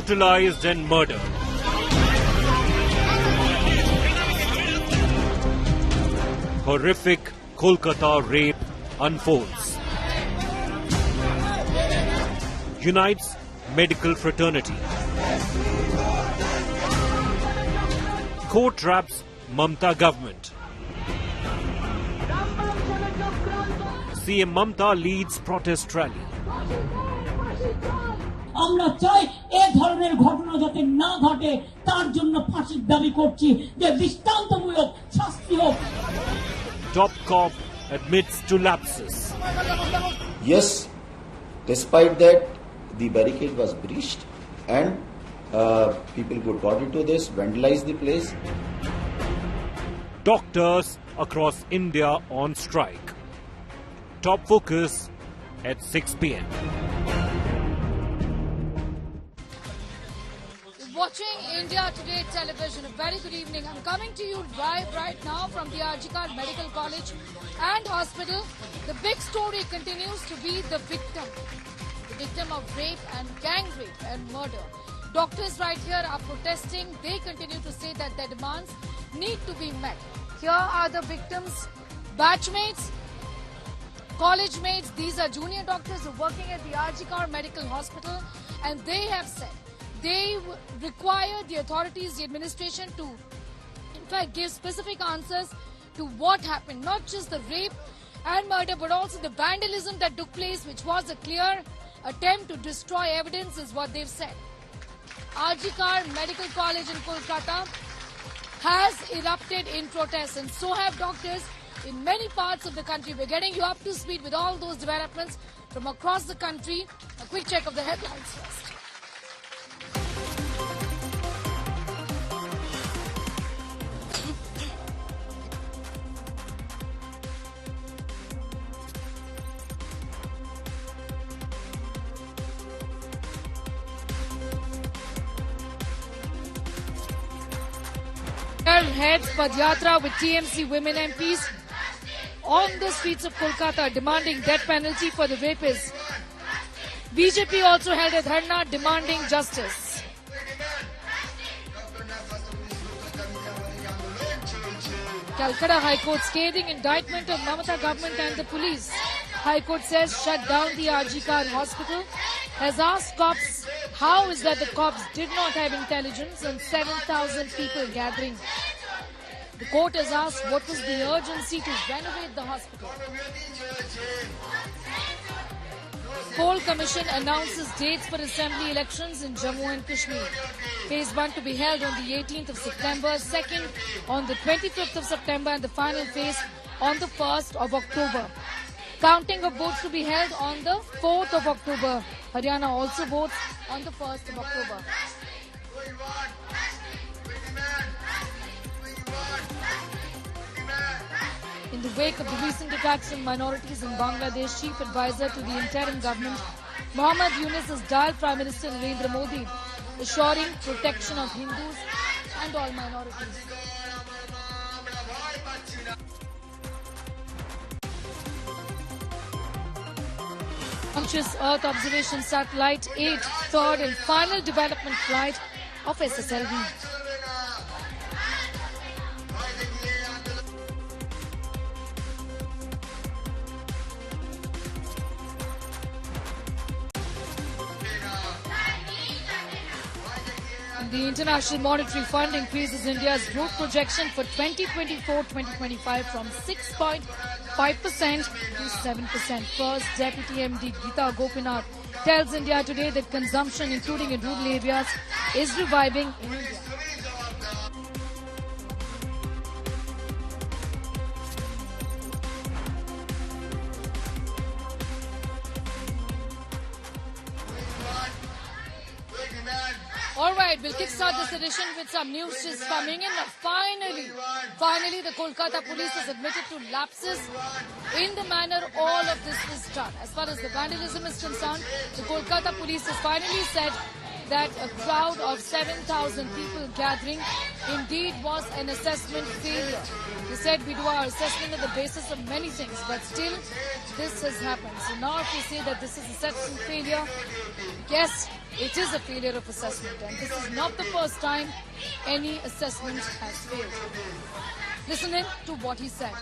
brutalized and murdered. Horrific Kolkata rape unfolds. Unites medical fraternity. Court traps Mamta government. CM Mamta leads protest rally. আমরা চাই এই ধরনের ঘটনা যাতে না ঘটে তার জন্য ফাঁসির দাবি করছি যে দৃষ্টান্তমূলক শাস্তি হোক। Top cop admits to lapses. Yes, despite that, the barricade was breached and people got into this, vandalized the place. Doctors across India on strike. Top focus at 6 p.m. Watching India Today television, a very good evening. I'm coming to you live right now from the RG Kar Medical College and Hospital. The big story continues to be the victim of rape and gang rape and murder. Doctors right here are protesting. They continue to say that their demands need to be met. Here are the victims, batchmates, college mates. These are junior doctors who are working at the RG Kar Medical Hospital, and they have said they require the authorities, the administration to, in fact, give specific answers to what happened. Not just the rape and murder, but also the vandalism that took place, which was a clear attempt to destroy evidence, is what they've said. RG Kar Medical College in Kolkata has erupted in protest, and so have doctors in many parts of the country. We're getting you up to speed with all those developments from across the country. A quick check of the headlines first. Heads Padyatra with TMC women MPs on the streets of Kolkata demanding death penalty for the rapists. BJP also held a dharna demanding justice. Calcutta High Court scathing indictment of Mamata government and the police. High Court says shut down the RG Kar hospital. Has asked cops how is that the cops did not have intelligence on 7,000 people gathering. The court has asked what was the urgency to renovate the hospital. Poll Commission announces dates for assembly elections in Jammu and Kashmir. Phase 1 to be held on the 18th of September, second on the 25th of September and the final phase on the 1st of October. Counting of votes to be held on the 4th of October. Haryana also votes on the 1st of October. In the wake of the recent attacks on minorities in Bangladesh, Chief Advisor to the interim government, Mohammad Yunus has dialed Prime Minister Narendra Modi, assuring protection of Hindus and all minorities. Conscious Earth Observation Satellite 8, third and final development flight of SSLV. The International Monetary Fund increases India's growth projection for 2024-2025 from 6.5% to 7%. First, Deputy MD Geeta Gopinath tells India Today that consumption, including in rural areas, is reviving in India. All right, we'll kickstart this edition with some news just coming in. Finally, the Kolkata police has admitted to lapses in the manner all of this was done. As far as the vandalism is concerned, the Kolkata police has finally said that a crowd of 7,000 people gathering indeed was an assessment failure. He said we do our assessment on the basis of many things, but still this has happened. So now if we say that this is assessment failure, yes, it is a failure of assessment, and this is not the first time any assessment has failed. Listen in to what he said.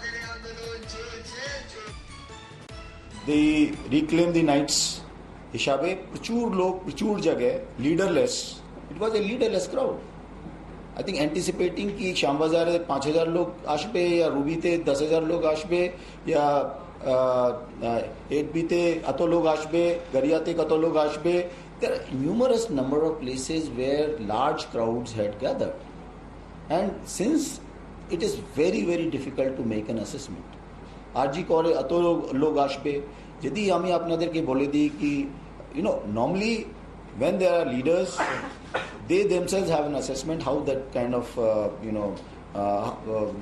They reclaim the nights হিসাবে প্রচুর লোক প্রচুর জায়গায় leaderless it was A leaderless crowd I think anticipating কি শ্যামবাজারে 5,000 লোক আসবে या রুবিতে 10,000 লোক আসবে या 8বিতে এত লোক আসবে গড়িয়াতে কত লোক আসবে there are numerous number of places where large crowds had gathered and since it is very very difficult to make an assessment আরজি করে এত লোক আসবে যদি আমি আপনাদেরকে বলে দিই কি normally when there are leaders they themselves have an assessment how that kind of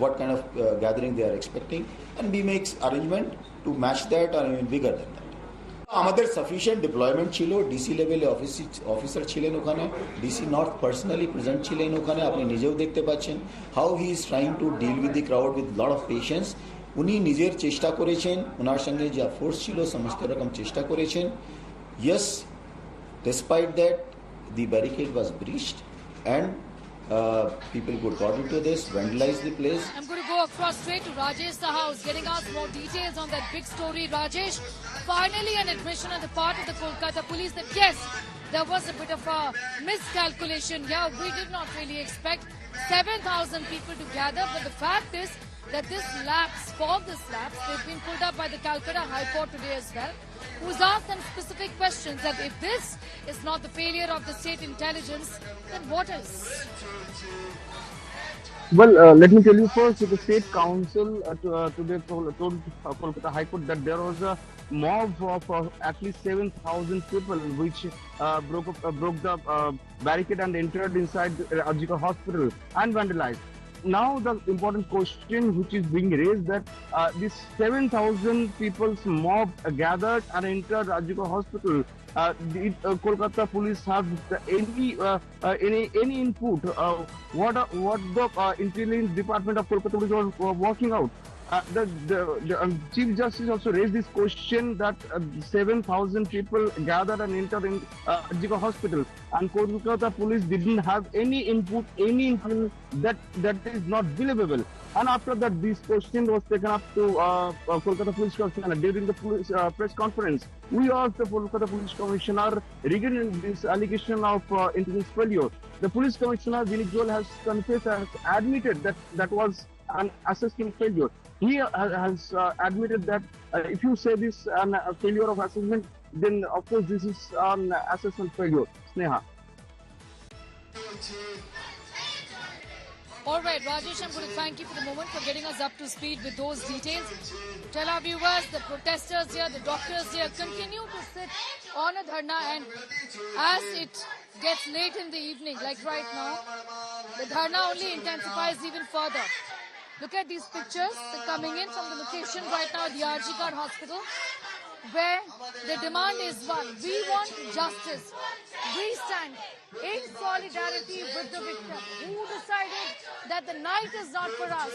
what kind of gathering they are expecting and we make arrangement to match that or even bigger than that আমাদের sufficient deployment ছিল DC লেভেলে officer ছিলেন ওখানে DC north personally present ছিলেন ওখানে আপনি নিজেও দেখতে পাচ্ছেন how he is trying to deal with the crowd with lot of patience উনি নিজের চেষ্টা করেছেন ওনার সঙ্গে যা ফোর্স ছিল সমস্ত রকম চেষ্টা করেছেন yes despite that the barricade was breached and people got into this vandalized the place. I'm going to go across straight to Rajesh Saha, who's getting us more details on that big story. Rajesh, finally an admission on the part of the Kolkata police that yes, there was a bit of a miscalculation here. We did not really expect 7,000 people to gather, but the fact is that this lapse, they've been pulled up by the Calcutta High Court today as well, who's asked them specific questions that if this is not the failure of the state intelligence, then what is? Well, let me tell you first, the State Council today told Kolkata High Court that there was a mob of at least 7,000 people which broke the barricade and entered inside Arjika Hospital and vandalized. Now the important question which is being raised that this 7,000 people's mob gathered and entered Arjika Hospital. Did Kolkata police have any input? What the intelligence department of Kolkata police was working out? The Chief Justice also raised this question that 7,000 people gathered and entered in Arjika Hospital, and Kolkata police didn't have any input, any input that is not believable. And after that, this question was taken up to Kolkata Police Commissioner during the police press conference. We asked the Kolkata Police Commissioner regarding this allegation of intelligence failure. The Police Commissioner Vineet Goyal has confessed and admitted that was an assessment failure. He has admitted that if you say this an failure of assessment, then of course this is an assessment failure. Sneha. All right, Rajesh, I'm going to thank you for the moment for getting us up to speed with those details. Tell our viewers, the protesters here, the doctors here continue to sit on a dharna, and as it gets late in the evening, like right now, the dharna only intensifies even further. Look at these pictures. They're coming in from the location right now at the RG Card Hospital, where the demand is one. We want justice. We stand in solidarity with the victim who decided that the night is not for us,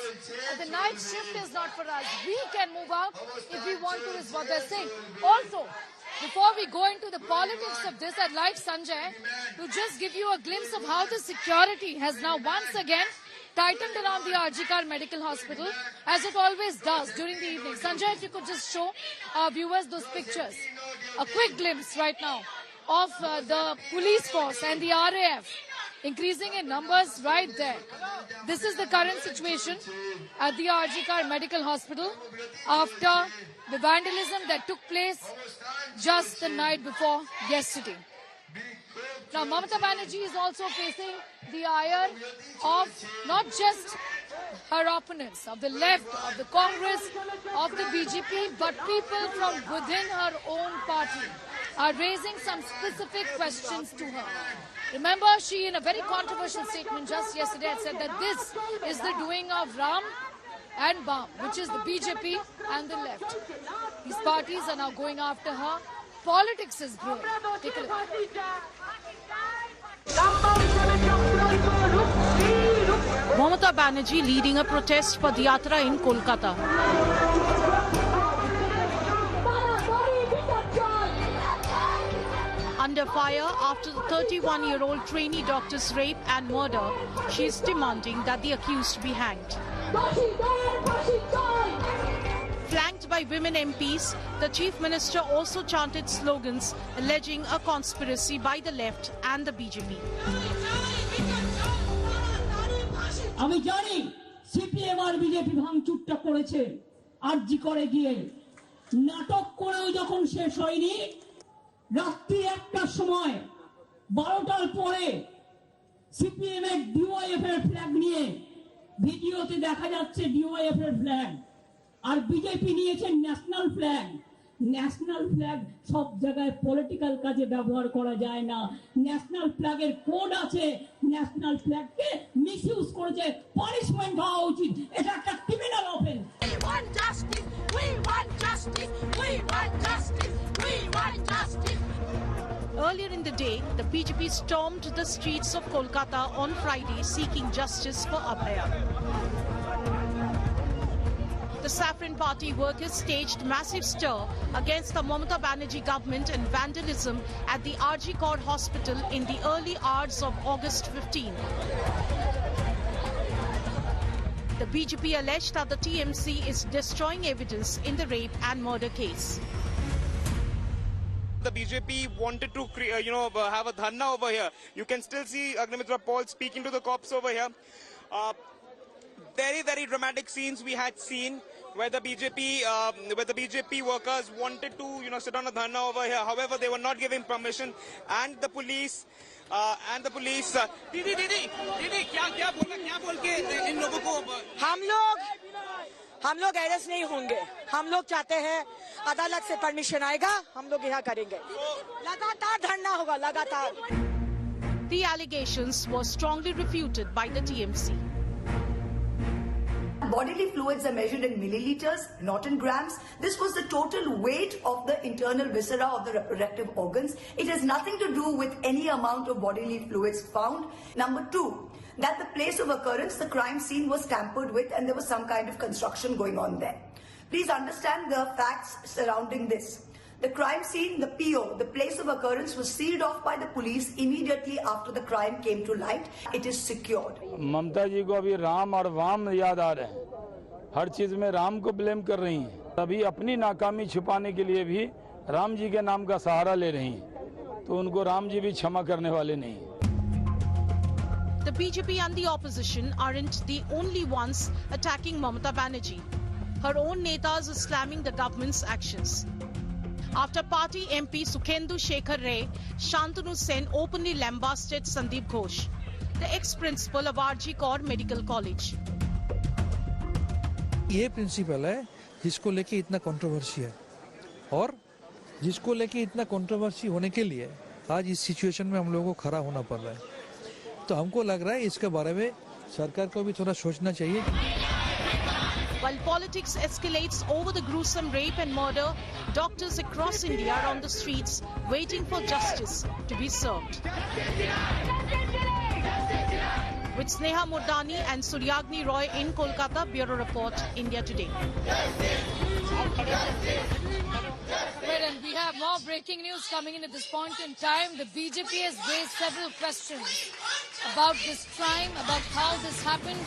the night shift is not for us. We can move out if we want to, is what they're saying. Also, before we go into the politics of this, I'd like Sanjay to just give you a glimpse of how the security has now once again tightened around the RG Card Medical Hospital, as it always does during the evening. Sanjay, if you could just show our viewers those pictures. A quick glimpse right now of the police force and the RAF increasing in numbers right there. This is the current situation at the RG Card Medical Hospital after the vandalism that took place just the night before yesterday. Now, Mamata Banerjee is also facing the ire of not just her opponents, of the left, of the Congress, of the BJP, but people from within her own party are raising some specific questions to her. Remember, she, in a very controversial statement just yesterday, had said that this is the doing of Ram and Bam, which is the BJP and the left. These parties are now going after her. Politics is brewing. Take a look. Mamata Banerjee leading a protest Padyatra in Kolkata. Under fire after the 31-year-old trainee doctor's rape and murder, she is demanding that the accused be hanged. Flanked by women MPs, the Chief Minister also chanted slogans alleging a conspiracy by the left and the BJP. আমি জানি CPM আর BJP ভাঙচুরটা করেছে আরজি করে গিয়ে নাটক করেও যখন শেষ হয়নি রাত্রি 1টার সময় 12টার পরে সিপিএম এর ডিওয়াইএফ এর ফ্ল্যাগ নিয়ে ভিডিওতে দেখা যাচ্ছে ডিওয়াইএফ এর ফ্ল্যাগ আর বিজেপি নিয়েছে ন্যাশনাল ফ্ল্যাগ সব জায়গায় পলিটিক্যাল কাজে ব্যবহার করা যায় না ন্যাশনাল ফ্ল্যাগের কোড আছে ন্যাশনাল ফ্ল্যাগকে মিসইউজ করেছে পানিশমেন্ট হওয়া উচিত এটা একটা criminal offence Earlier in the day, the BJP stormed the streets of Kolkata on Friday seeking justice for Abhaya. The Saffron Party workers staged massive stir against the Mamata Banerjee government and vandalism at the RG Kar hospital in the early hours of August 15. The BJP alleged that the TMC is destroying evidence in the rape and murder case. The BJP wanted to, have a dharna over here. You can still see Agnimitra Paul speaking to the cops over here. Very, very dramatic scenes we had seen where the BJP workers wanted to, sit on a dharna over here. However, they were not given permission, and the police. दीदी क्या बोल के इन लोगों को हम लोग arrest नहीं होंगे हम लोग चाहते हैं अदालत से परमिशन आएगा हम लोग यहाँ करेंगे लगातार धरना होगा लगातार The allegations were strongly refuted by the TMC. Bodily fluids are measured in milliliters, not in grams. This was the total weight of the internal viscera of the reproductive organs. It has nothing to do with any amount of bodily fluids found. Number two, that the place of occurrence, the crime scene was tampered with and there was some kind of construction going on there. Please understand the facts surrounding this. The crime scene, the PO, the place of occurrence was sealed off by the police immediately after the crime came to light. It is secured. ममता जी को अभी राम और वाम याद आ रहे हैं हर चीज में राम को ब्लेम कर रही हैं तभी अपनी नाकामी छुपाने के लिए भी राम जी के नाम का सहारा ले रही हैं तो उनको राम जी भी क्षमा करने वाले नहीं The BJP and the opposition aren't the only ones attacking Mamata Banerjee. Her own netas are slamming the government's actions. After party MP Sukhendu Shekhar Ray, Shantanu Sen openly lambasted Sandeep Ghosh, the ex-principal of RG Kar Medical College. ये principal है जिसको लेके इतना controversy है और जिसको लेके इतना कंट्रोवर्सी होने के लिए आज इस सिचुएशन में हम लोगों को खड़ा होना पड़ रहा है तो हमको लग रहा है इसके बारे में सरकार को भी थोड़ा सोचना चाहिए While politics escalates over the gruesome rape and murder, doctors across India are on the streets waiting for justice to be served. With Sneha Murdani and Suryagni Roy in Kolkata, Bureau Report, India Today. And we have more breaking news coming in at this point in time. The BJP has raised several questions about this crime, about how this happened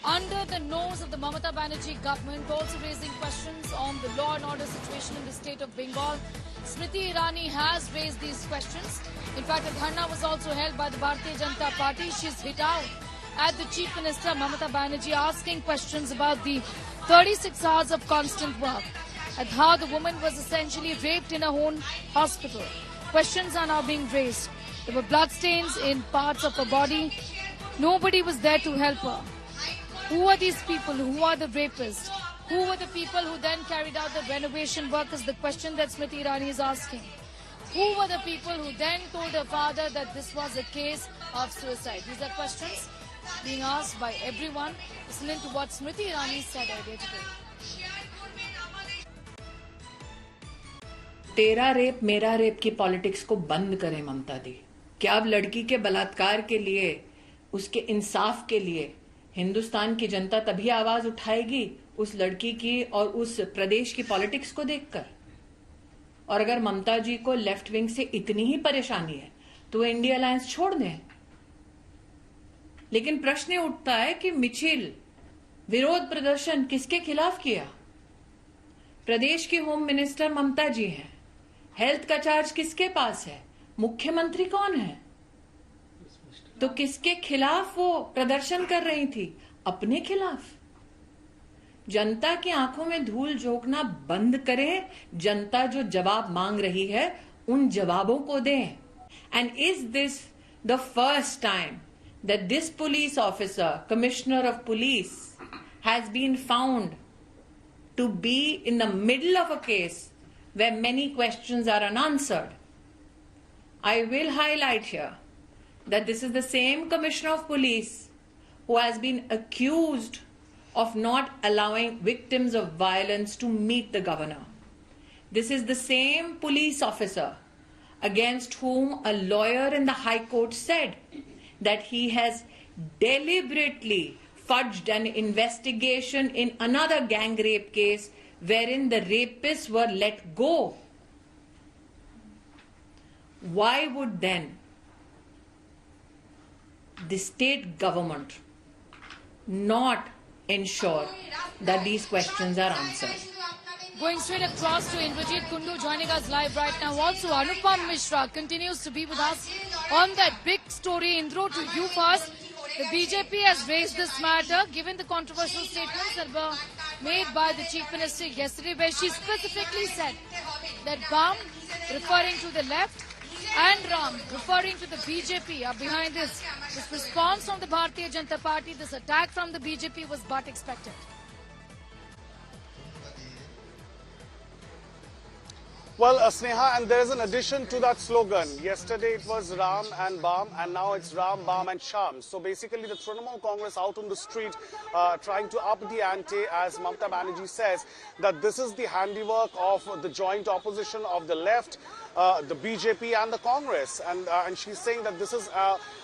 under the nose of the Mamata Banerjee government, also raising questions on the law and order situation in the state of Bengal. Smriti Irani has raised these questions. In fact, a dharna was also held by the Bharatiya Janata Party. She's hit out at the Chief Minister Mamata Banerjee, asking questions about the 36 hours of constant work, at how the woman was essentially raped in her own hospital. Questions are now being raised. There were bloodstains in parts of her body. Nobody was there to help her. Who are these people? Who are the rapists? Who were the people who then carried out the renovation work is the question that Smriti Irani is asking. Who were the people who then told her father that this was a case of suicide? These are questions being asked by everyone. Listening to what Smriti Irani said earlier today. तेरा rape मेरा rape की politics को बंद करें ममता दी क्या अब लड़की के बलात्कार के लिए, उसके इंसाफ के लिए हिंदुस्तान की जनता तभी आवाज उठाएगी उस लड़की की और उस प्रदेश की पॉलिटिक्स को देखकर? और अगर ममता जी को लेफ्ट विंग से इतनी ही परेशानी है तो वो इंडिया अलायंस छोड़ दें। लेकिन प्रश्न उठता है कि मिचिल विरोध प्रदर्शन किसके खिलाफ किया? प्रदेश की होम मिनिस्टर ममता जी हैं। हेल्थ का चार्ज किसके पास है? मुख्यमंत्री कौन है? तो किसके खिलाफ वो प्रदर्शन कर रही थी? अपने खिलाफ। जनता की आंखों में धूल झोंकना बंद करें। जनता जो जवाब मांग रही है उन जवाबों को दें। And is this the first time that this police officer, commissioner of police, has been found to be in the middle of a case where many questions are unanswered? I will highlight here that this is the same commissioner of police who has been accused of not allowing victims of violence to meet the governor. This is the same police officer against whom a lawyer in the High Court said that he has deliberately fudged an investigation in another gang rape case wherein the rapists were let go. Why would then the state government not ensure that these questions are answered? Going straight across to Indrajit Kundu joining us live right now. Also, Anupam Mishra continues to be with us on that big story. Indro, to you first. The BJP has raised this matter given the controversial statements that were made by the Chief Minister yesterday, where she specifically said that BAM, referring to the left, and Ram, referring to the BJP, are behind this. This response from the Bharatiya Janata Party, this attack from the BJP was but expected. Well, Sneha, and there is an addition to that slogan. Yesterday it was Ram and Bam, and now it's Ram, Bam and Sham. So basically the Trinamool Congress out on the street trying to up the ante, as Mamata Banerjee says, that this is the handiwork of the joint opposition of the left, the BJP and the Congress. And she's saying that this is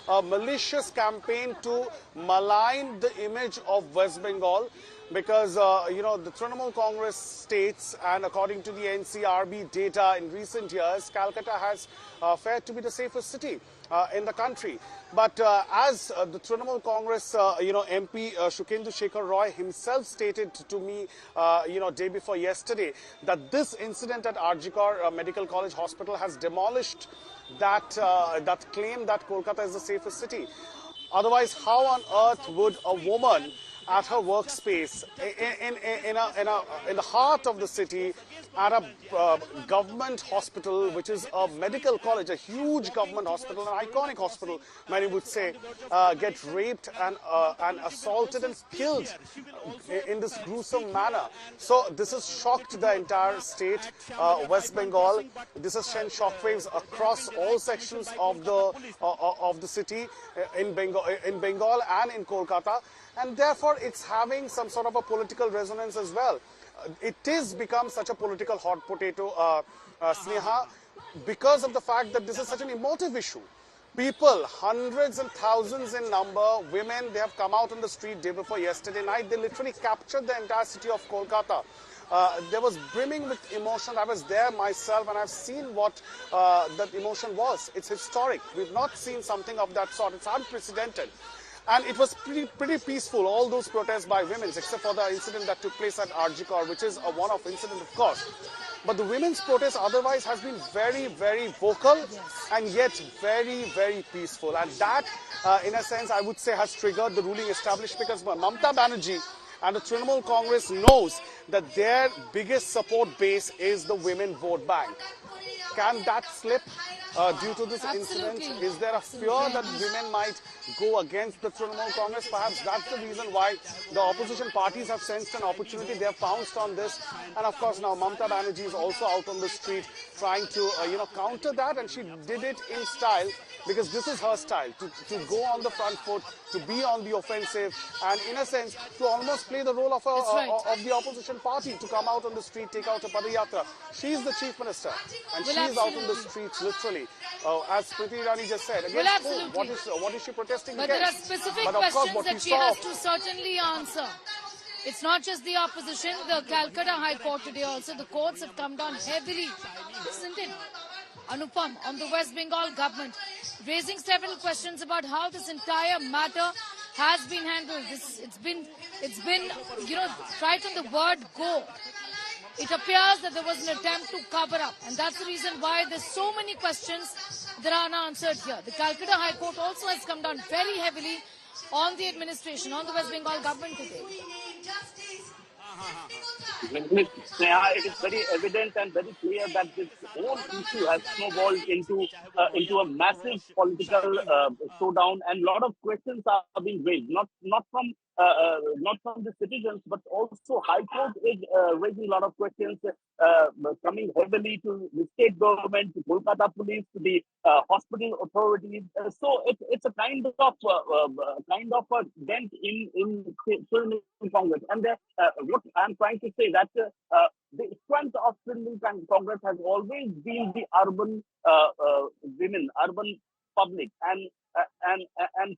a malicious campaign to malign the image of West Bengal. Because, the Trinamool Congress states, and according to the NCRB data in recent years, Calcutta has fared to be the safest city in the country. But as the Trinamool Congress, MP Shukendu Shekhar Roy himself stated to me, day before yesterday, that this incident at RG Medical College Hospital has demolished that claim that Kolkata is the safest city. Otherwise, how on earth would a woman at her workspace in the heart of the city at a government hospital, which is a medical college, a huge government hospital, an iconic hospital, many would say, get raped and assaulted and killed in this gruesome manner. So this has shocked the entire state, West Bengal. This has sent shockwaves across all sections of the city in Bengal and in Kolkata. And therefore, it's having some sort of a political resonance as well. It is become such a political hot potato, Sneha, because of the fact that this is such an emotive issue. People, hundreds and thousands in number, women, they have come out on the street day before yesterday night. They literally captured the entire city of Kolkata. There was brimming with emotion. I was there myself and I've seen what that emotion was. It's historic. We've not seen something of that sort. It's unprecedented. And it was pretty peaceful, all those protests by women, except for the incident that took place at RG, which is a one-off incident, of course. But the women's protest otherwise has been very, very vocal and yet very, very peaceful. And that, in a sense, I would say has triggered the ruling establishment, because Mamata Banerjee and the Trinamool Congress knows that their biggest support base is the women vote bank. Can that slip due to this incident? Is there a fear that women might go against the Trinamool Congress? Perhaps that's the reason why the opposition parties have sensed an opportunity. They have pounced on this. And of course, now Mamata Banerjee is also out on the street trying to, counter that. And she did it in style, because this is her style, to go on the front foot, to be on the offensive, and in a sense, to almost play the role of of the opposition party, to come out on the street, take out a padayatra. She is the chief minister. And she is out on the streets, literally. As Smriti Irani just said, again, what is she protesting but against? There are specific but of course, questions that she has to certainly answer. It's not just the opposition. The Calcutta High Court today also, the courts have come down heavily, isn't it, Anupam, on the West Bengal government, raising several questions about how this entire matter has been handled. It's been, right on the word go. It appears that there was an attempt to cover up, and that's the reason why there's so many questions that are unanswered here. The Calcutta High Court also has come down very heavily on the administration, on the West Bengal government today. Sneha, it is very evident and very clear that this whole issue has snowballed into a massive political showdown, and a lot of questions are being raised, not from the citizens, but also High Court is raising a lot of questions, coming heavily to the state government, to Kolkata police, to the hospital authorities. So it's a kind of a dent in Congress. And what I'm trying to say that the strength of Trinamool Congress has always been the urban women, urban public, and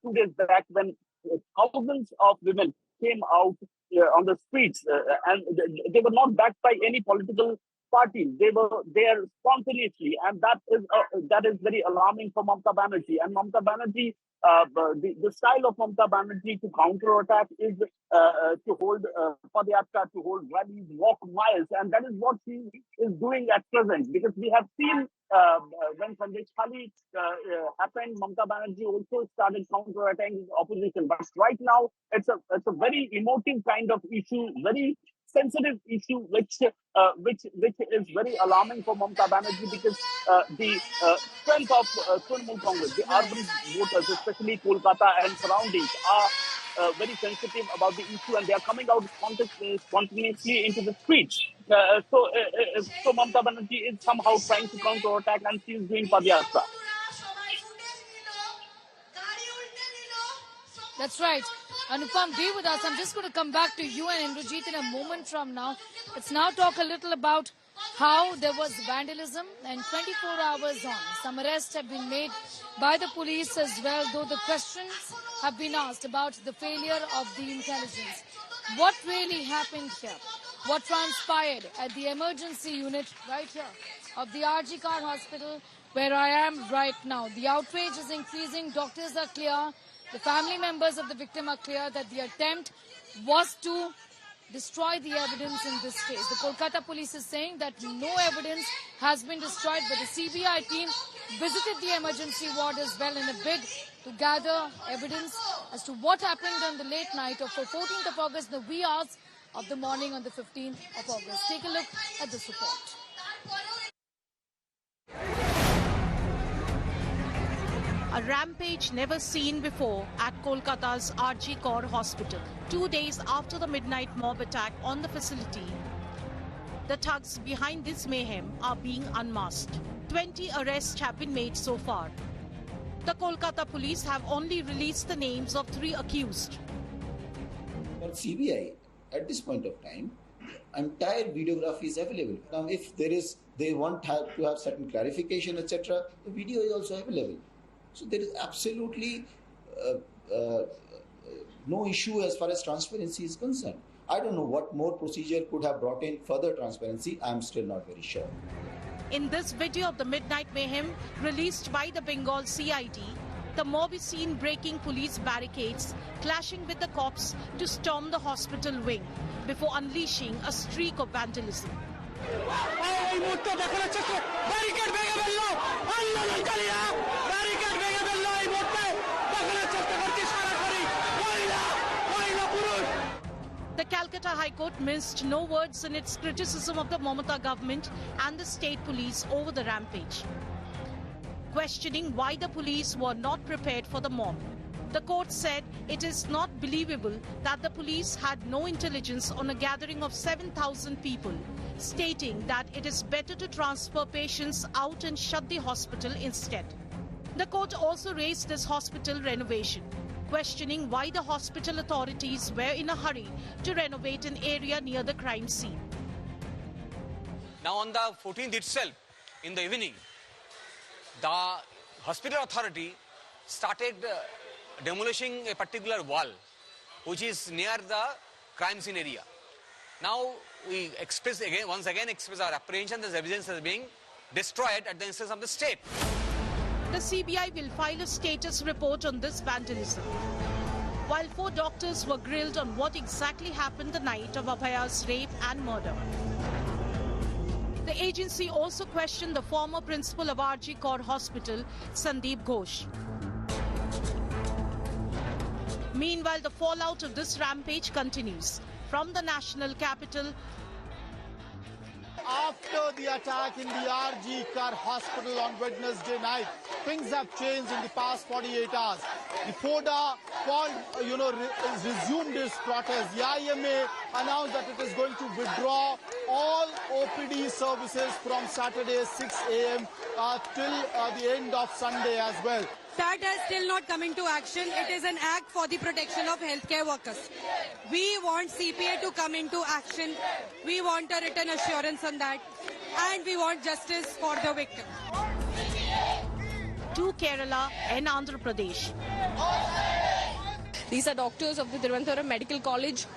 2 days back when thousands of women came out on the streets, and they were not backed by any political party. They were there spontaneously, and that is very alarming for Mamata Banerjee. And Mamata Banerjee, the style of Mamata Banerjee to counter-attack is to hold Padayatra, to hold rallies, walk miles, and that is what she is doing at present. Because we have seen when Sandesh Khali happened, Mamata Banerjee also started counter-attacking opposition. But right now, it's a very emotive kind of issue, very sensitive issue, which is very alarming for Mamata Banerjee, because the strength of Trinamool Congress, the urban voters, especially Kolkata and surroundings, are very sensitive about the issue, and they are coming out spontaneously into the streets. So Mamata Banerjee is somehow trying to counter-attack, and she is doing Padayatra. That's right. Anupam, be with us. I'm just going to come back to you and Indrajit in a moment from now. Let's now talk a little about how there was vandalism, and 24 hours on, some arrests have been made by the police as well, though the questions have been asked about the failure of the intelligence. What really happened here? What transpired at the emergency unit right here of the RG Kar Hospital, where I am right now? The outrage is increasing. Doctors are clear. The family members of the victim are clear that the attempt was to destroy the evidence in this case. The Kolkata police is saying that no evidence has been destroyed, but the CBI team visited the emergency ward as well in a bid to gather evidence as to what happened on the late night of the 14th of August, the wee hours of the morning on the 15th of August. Take a look at this report. A rampage never seen before at Kolkata's RG Kar Hospital. 2 days after the midnight mob attack on the facility, the thugs behind this mayhem are being unmasked. 20 arrests have been made so far. The Kolkata police have only released the names of 3 accused. For CBI, at this point of time, entire videography is available. Now, if they want to have certain clarification, etc., the video is also available. So there is absolutely no issue as far as transparency is concerned. I don't know what more procedure could have brought in further transparency. I'm still not very sure. In this video of the midnight mayhem released by the Bengal CID, the mob is seen breaking police barricades, clashing with the cops to storm the hospital wing before unleashing a streak of vandalism. The Calcutta High Court missed no words in its criticism of the Mamata government and the state police over the rampage, questioning why the police were not prepared for the mob. The court said it is not believable that the police had no intelligence on a gathering of 7,000 people, stating that it is better to transfer patients out and shut the hospital instead. The court also raised this hospital renovation, questioning why the hospital authorities were in a hurry to renovate an area near the crime scene. Now on the 14th itself, in the evening, the hospital authority started demolishing a particular wall which is near the crime scene area. Now we once again express our apprehension that evidence is being destroyed at the instance of the state. The CBI will file a status report on this vandalism. While 4 doctors were grilled on what exactly happened the night of Abhaya's rape and murder. The agency also questioned the former principal of RG Kaur Hospital, Sandeep Ghosh. Meanwhile, the fallout of this rampage continues. From the national capital, after the attack in the RG Kaur Hospital on Wednesday night, things have changed in the past 48 hours. The FODA resumed its protest. The IMA announced that it is going to withdraw all OPD services from Saturday 6 a.m. till the end of Sunday as well. That has still not come into action. It is an act for the protection of healthcare workers. We want CPA to come into action. We want a written assurance on that. And we want justice for the victim. To Kerala and Andhra Pradesh. These are doctors of the Thiruvananthapuram Medical College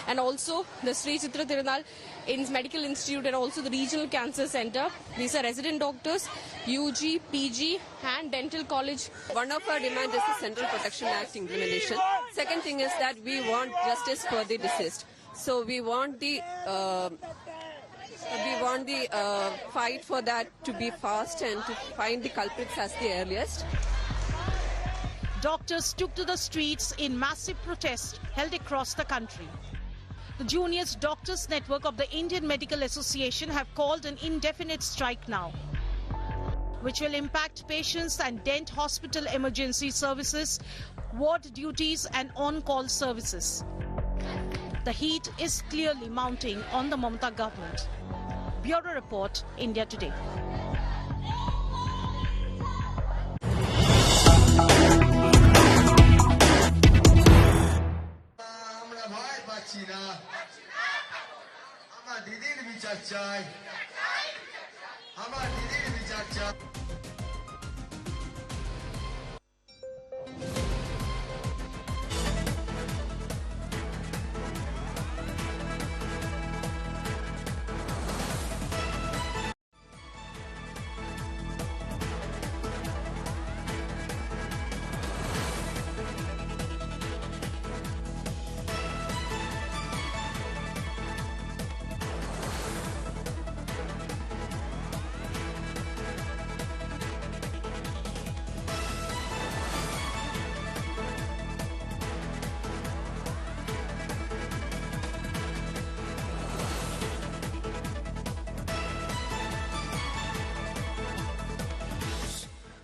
and also the Sri Chitra Tirunal Medical Institute and also the Regional Cancer Center. These are resident doctors, UG, PG and Dental College. One of our demands is the Central Protection Act implementation. Second thing is that we want justice for the deceased. So we want the fight for that to be fast and to find the culprits as the earliest. Doctors took to the streets in massive protest held across the country. The Juniors Doctors Network of the Indian Medical Association have called an indefinite strike now, which will impact patients and dent hospital emergency services, ward duties and on-call services. The heat is clearly mounting on the Mamata government. Bureau Report, India Today.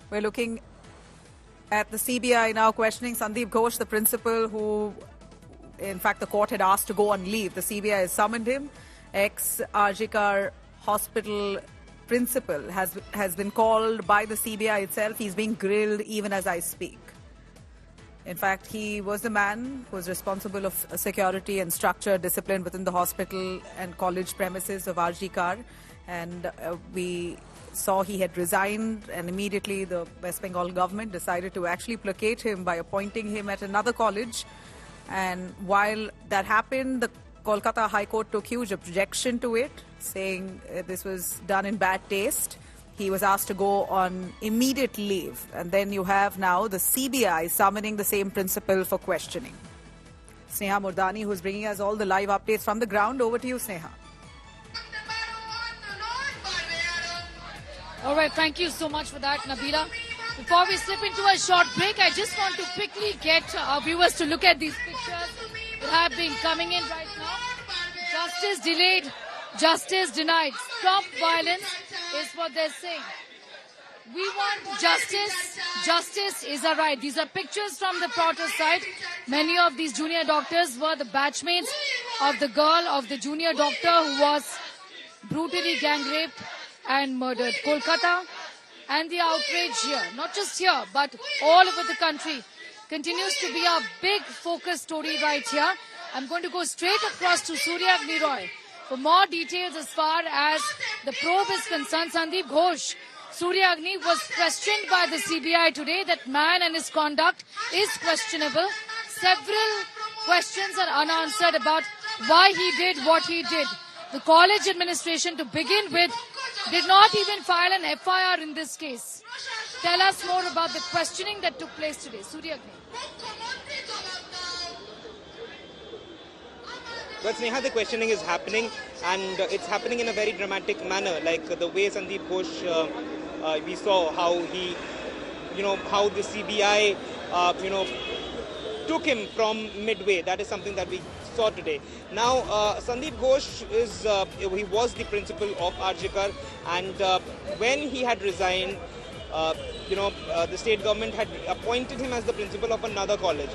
We're looking at the CBI now questioning Sandeep Ghosh, the principal who, in fact, the court had asked to go on leave. The CBI has summoned him. Ex-RG Kaur Hospital principal has been called by the CBI itself. He's being grilled even as I speak. In fact, he was the man who was responsible of security and structure, discipline within the hospital and college premises of RG Kaur. And we saw he had resigned, and immediately the West Bengal government decided to actually placate him by appointing him at another college. And while that happened, the Kolkata High Court took huge objection to it, saying this was done in bad taste. He was asked to go on immediate leave. And then you have now the CBI summoning the same principal for questioning. Sneha Murdani, who's bringing us all the live updates from the ground. Over to you, Sneha. All right, thank you so much for that, Nabila. Before we slip into a short break, I just want to quickly get our viewers to look at these pictures that have been coming in right now. Justice delayed, justice denied. Stop violence is what they're saying. We want justice. Justice is our right. These are pictures from the protest side. Many of these junior doctors were the batchmates of the girl of the junior doctor who was brutally gang raped and murdered. Kolkata and the outrage here, not just here, but all over the country, continues to be a big focus story right here. I'm going to go straight across to Surya Agni Roy. For more details as far as the probe is concerned, Sandeep Ghosh, Surya Agni, was questioned by the CBI today. That man and his conduct is questionable. Several questions are unanswered about why he did what he did. The college administration, to begin with, did not even file an FIR in this case. Tell us more about the questioning that took place today. Surya Agni. Well, Sneha, the questioning is happening, and it's happening in a very dramatic manner. Like the way Sandeep Ghosh, we saw how he, how the CBI, took him from midway. That is something that we saw today. Now, Sandeep Ghosh he was the principal of RJ Kar, and when he had resigned, the state government had appointed him as the principal of another college.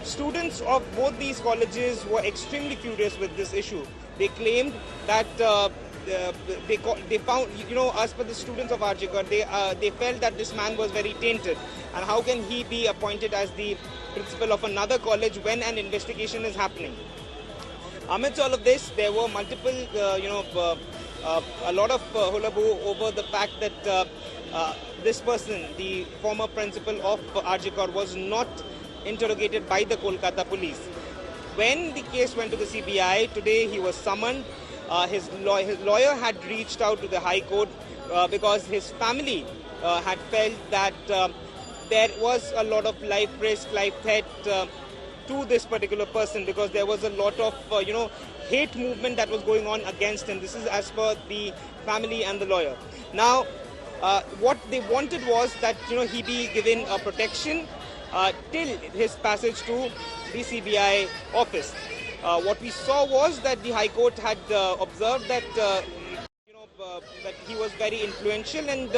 Students of both these colleges were extremely furious with this issue. They claimed that they found, as per the students of RJ Kar, they felt that this man was very tainted. And how can he be appointed as the principal of another college when an investigation is happening? Amidst all of this, there were multiple, a lot of hullabaloo over the fact that this person, the former principal of RJ Kar, was not interrogated by the Kolkata police. When the case went to the CBI, today he was summoned. His lawyer had reached out to the High Court because his family had felt that there was a lot of life risk, life threat to this particular person, because there was a lot of, hate movement that was going on against him. This is as per the family and the lawyer. Now, what they wanted was that, he be given a protection till his passage to the CBI office. What we saw was that the High Court had observed that that he was very influential, and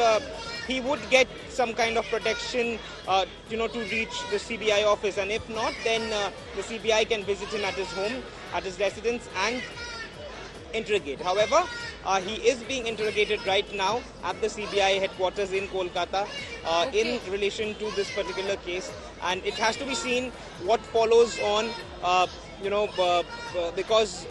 he would get some kind of protection, to reach the CBI office. And if not, then the CBI can visit him at his home, at his residence, and interrogate. However, he is being interrogated right now at the CBI headquarters in Kolkata in relation to this particular case, and it has to be seen what follows on, because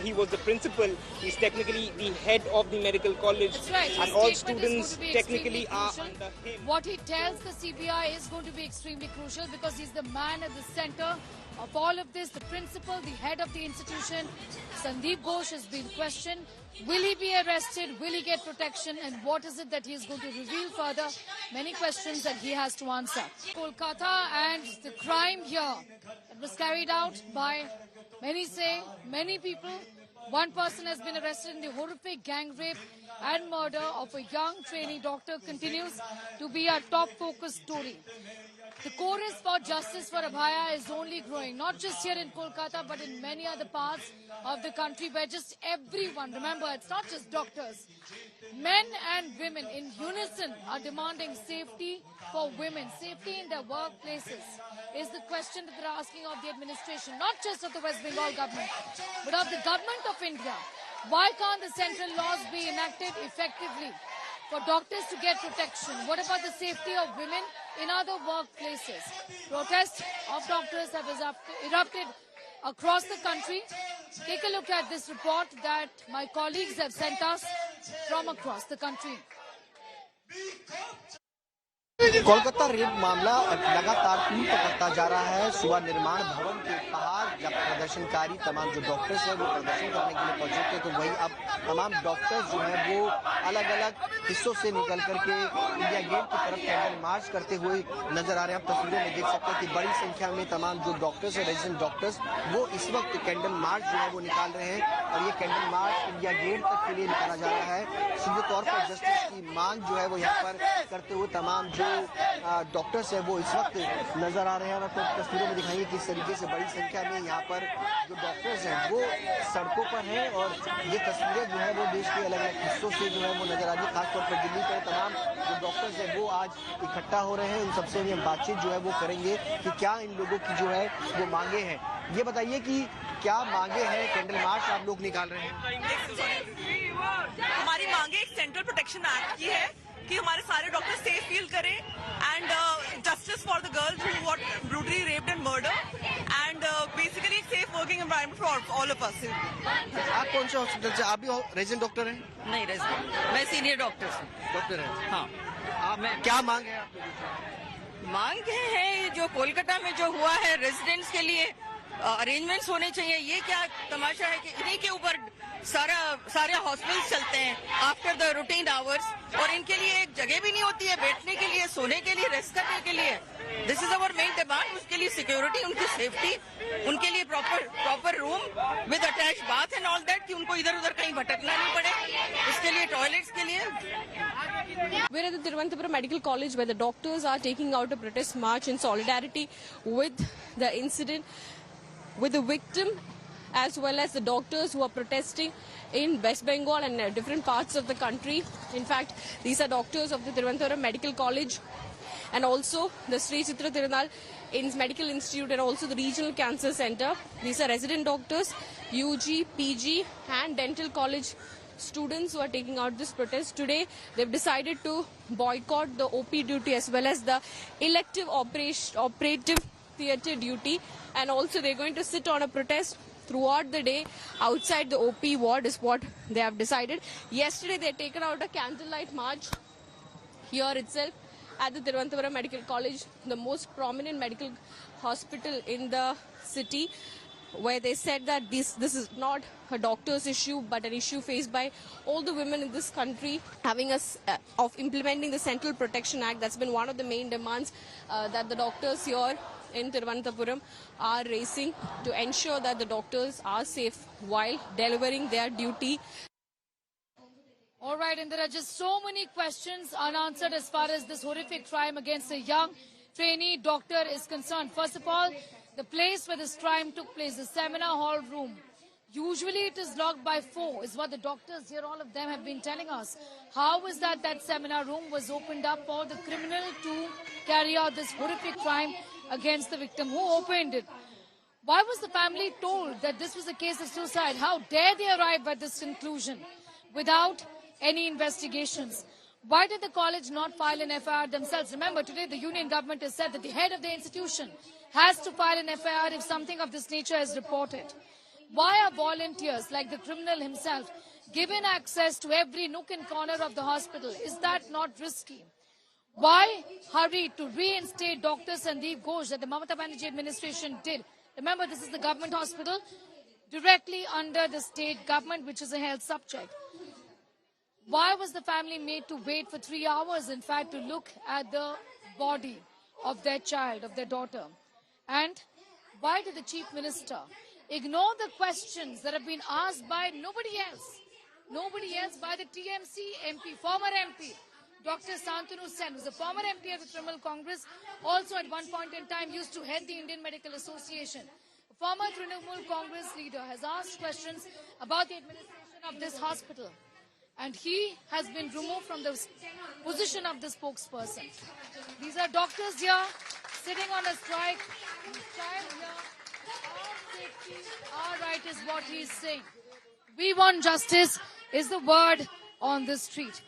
he was the principal. He's technically the head of the medical college. That's right. And all students technically are under him. What he tells the CBI is going to be extremely crucial, because he's the man at the center of all of this, the principal, the head of the institution. Sandeep Ghosh has been questioned. Will he be arrested? Will he get protection? And what is it that he is going to reveal further? Many questions that he has to answer. Kolkata and the crime here that was carried out by, many say, many people. One person has been arrested in the horrific gang rape and murder of a young trainee doctor continues to be our top focus story. The chorus for justice for Abhaya is only growing, not just here in Kolkata, but in many other parts of the country where just everyone, remember, it's not just doctors, men and women in unison are demanding safety for women. Safety in their workplaces is the question that they're asking of the administration, not just of the West Bengal government, but of the government of India. Why can't the central laws be enacted effectively for doctors to get protection? What about the safety of women in other workplaces? Protests of doctors have erupted across the country. Take a look at this report that my colleagues have sent us from across the country. Kolkata rape मामला लगातार तूल पकड़ता जा रहा है। सुबह निर्माण भवन के बाहर जब प्रदर्शनकारी तमाम जो डॉक्टर्स हैं वो प्रदर्शन करने के लिए पहुंचे थे, तो वही अब तमाम डॉक्टर्स जो हैं वो अलग अलग हिस्सों से निकल करके इंडिया गेट की तरफ कैंडल मार्च करते हुए नजर आ रहे हैं। आप तस्वीरों में देख सकते हैं कि बड़ी संख्या में तमाम जो डॉक्टर्स हैं, रेजिडेंट डॉक्टर्स, वो इस वक्त कैंडल मार्च जो है वो निकाल रहे हैं, और ये कैंडल मार्च इंडिया गेट तक के लिए निकाला जा रहा है। सीधे तौर पर जस्टिस की मांग जो है वो यहाँ पर करते हुए तमाम जो डॉक्टर्स है वो इस वक्त नजर आ रहे हैं। और आपको तस्वीरों में दिखाएंगे किस तरीके से बड़ी संख्या में यहाँ पर जो डॉक्टर्स हैं वो सड़कों पर हैं, और ये तस्वीरें जो है वो देश के अलग अलग हिस्सों से जो है वो नजर आ रही है। खासतौर पर दिल्ली के तमाम जो डॉक्टर्स हैं वो आज इकट्ठा हो रहे हैं। इन सबसे भी हम बातचीत जो है वो करेंगे कि क्या इन लोगों की जो है वो मांगे हैं। ये बताइए कि क्या मांगे हैं, कैंडल मार्च आप लोग निकाल रहे हैं? हमारी मांगे एक सेंट्रल प्रोटेक्शन एक्ट की है कि हमारे सारे डॉक्टर सेफ फील करें, and justice for the girls who were brutally raped and murder, and basically एक safe working environment for all of us. आप कौन से हॉस्पिटल से? आप भी रेजिडेंट डॉक्टर हैं? नहीं रेजिडेंट, मैं सीनियर डॉक्टर हूँ। डॉक्टर हैं? हाँ। आप क्या मांग है आप? मांग है जो कोलकाता में जो हुआ है रेजिडेंट्स के लिए अरेंजमेंट्स होने चाहिए। ये क्या तमाशा है कि इन्हीं के ऊपर सारे हॉस्पिटल्स चलते हैं आफ्टर द रूटीन आवर्स, और इनके लिए एक जगह भी नहीं होती है बैठने के लिए, सोने के लिए, रेस्ट करने के लिए। This is our main demand. उसके लिए सिक्योरिटी, उनकी सेफ्टी, उनके लिए proper room with attach bath and all that, कि उनको इधर उधर कहीं भटकना नहीं पड़े। उसके लिए टॉयलेट्स के लिए। We're at the Tiruvanthapuram Medical College where the doctors are taking out a protest march in solidarity with the incident, with the victim, as well as the doctors who are protesting in West Bengal and different parts of the country. In fact, these are doctors of the Tiruvanthapuram Medical College and also the Sri Chitra Tirunal Medical Institute and also the Regional Cancer Center. These are resident doctors, UG, PG and dental college students who are taking out this protest. Today, they've decided to boycott the OP duty as well as the elective operative theatre duty, and also they're going to sit on a protest throughout the day outside the OP ward is what they have decided. Yesterday, they had taken out a candlelight march here itself at the Tiruvanthapuram Medical College, the most prominent medical hospital in the city, where they said that this is not a doctor's issue but an issue faced by all the women in this country, having of implementing the Central Protection Act. That's been one of the main demands that the doctors here in Tiruvanthapuram are raising, to ensure that the doctors are safe while delivering their duty. All right, and there are just so many questions unanswered as far as this horrific crime against a young trainee doctor is concerned. First of all, the place where this crime took place, the seminar hall room, usually it is locked by 4, is what the doctors here, all of them, have been telling us. How is that seminar room was opened up for the criminal to carry out this horrific crime against the victim? Who opened it? Why was the family told that this was a case of suicide? How dare they arrive at this conclusion without any investigations? Why did the college not file an FIR themselves? Remember, today the union government has said that the head of the institution has to file an FIR if something of this nature is reported. Why are volunteers like the criminal himself given access to every nook and corner of the hospital? Is that not risky? Why hurry to reinstate Dr. Sandeep Ghosh that the Mamata Banerjee administration did? Remember, this is the government hospital directly under the state government, which is a health subject. Why was the family made to wait for 3 hours, in fact, to look at the body of their child, of their daughter? And why did the Chief Minister ignore the questions that have been asked by nobody else? Nobody else, by the TMC MP, former MP, Dr. Santanu Sen, who's a former MP of the Trinamool Congress, also at one point in time used to head the Indian Medical Association. A former Trinamool Congress leader has asked questions about the administration of this hospital, and he has been removed from the position of the spokesperson. These are doctors here sitting on a strike. This child here, our safety, our right is what he is saying. We want justice is the word on the street.